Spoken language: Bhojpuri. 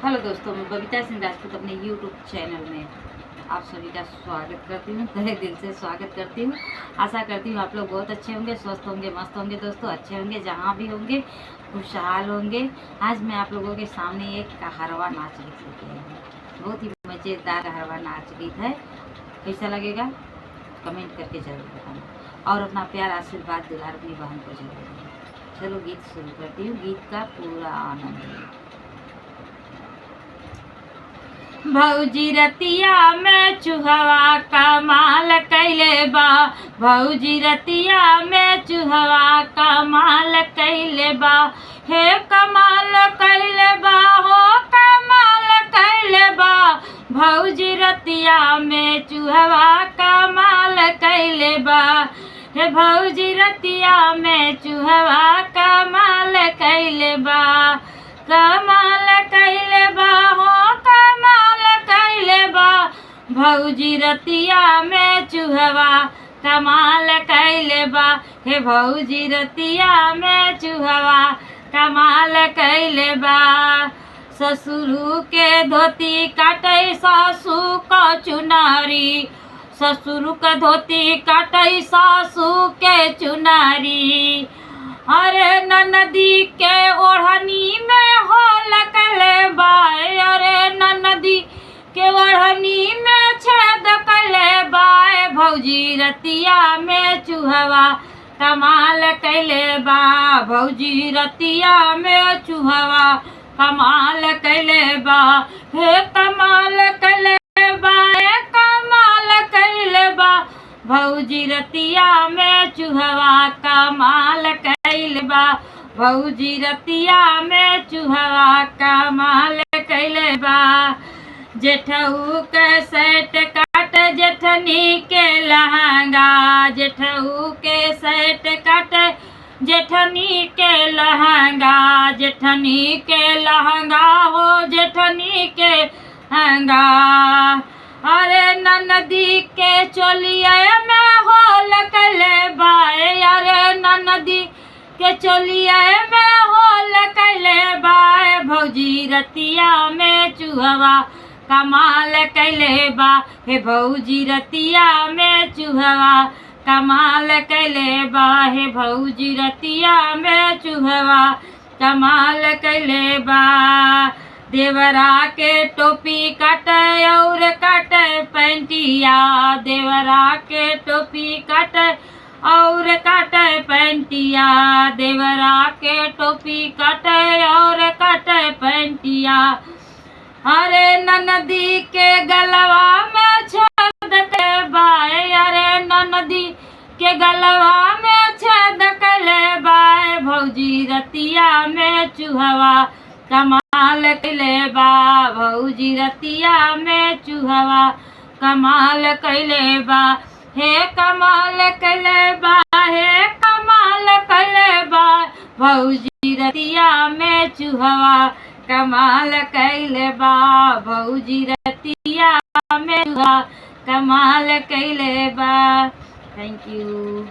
हेलो दोस्तों, मैं बबीता सिंह राजपूत अपने यूट्यूब चैनल में आप सभी का स्वागत करती हूँ। तहे दिल से स्वागत करती हूँ। आशा करती हूँ आप लोग बहुत अच्छे होंगे, स्वस्थ होंगे, मस्त होंगे। दोस्तों अच्छे होंगे, जहाँ भी होंगे खुशहाल होंगे। आज मैं आप लोगों के सामने एक कहरवा नाच गीत लेके आई हूँ। बहुत ही मज़ेदार कहरवा नाच गीत है। कैसा लगेगा कमेंट करके जरूर बताना और अपना प्यार आशीर्वाद दुलार अपनी बहन को जरूर देना। चलो गीत शुरू करती हूँ। गीत का पूरा आनंद लें। भौजी रतिया में चूहवा कमाल कैले बा, भौजी रतिया में चूहवा कमाल कैले बा, हे कमाल कैले बा, हो कमाल कैले बा, भौजी रतिया में चूहवा कमाल कैले बा, हे भौजी रतिया में चूहवा कमाल कैले बा, कमाल कैले बा, हो भौजी रतिया में चूहवा कमाल कैले बा, हे भौजी रतिया में चूहवा कमाल कैले बा। ससुर के धोती काटे सासू का चुनारी, ससुर का धोती काटे सासू के चुनारी, अरे ननदी के ओढ़नी में हो लगले बा, अरे ननदी के ओढ़नी में छेद कैले बा, भौजी रतिया में चूहवा कमाल कैले बा, भौजी रतिया में चूहवा कमाल कैले बा, हे कमाल कैले बा, हे कमाल कैले बा, भौजी रतिया में चूहवा कमाल कैले बा, भौजी रतिया में चूहवा कमाल कैले बा। जेठऊ के सेट काट जेठनी के लहंगा, जेठऊ के सेट काट जेठनी के लहंगा, जेठनी के लहंगा हो जेठनी के लहंगा, अरे ननदी के चोलिया में हो लगले बा, अरे ननदी के चोलिया में हो लगले बा, भौजी रतिया में चूहवा कमाल कैले बा, हे भौजी रतिया में चूहवा कमाल कैले बा, हे भौजी रतिया में चूहवा कमाल कैले बा। देवरा के टोपी काटे और काटे पैंटिया, देवरा के टोपी काटे और काटे पैंटिया, देवरा के टोपी काटे और काटे पैंटिया, अरे ननदी के गलवा में छेद कैले बा, अरे ननदी के गलवा में छेद कैले बा, भौजी रतिया में चूहवा कमाल कैले बा, भौजी रतिया में चूहवा कमाल कैले बा, हे कमाल कैले बा, हे कमाल कैले बा, भौजी रतिया में चूहवा कमाल कैले बा, भौजी रतिया में चूहवा कमाल कैले बा। Thank you.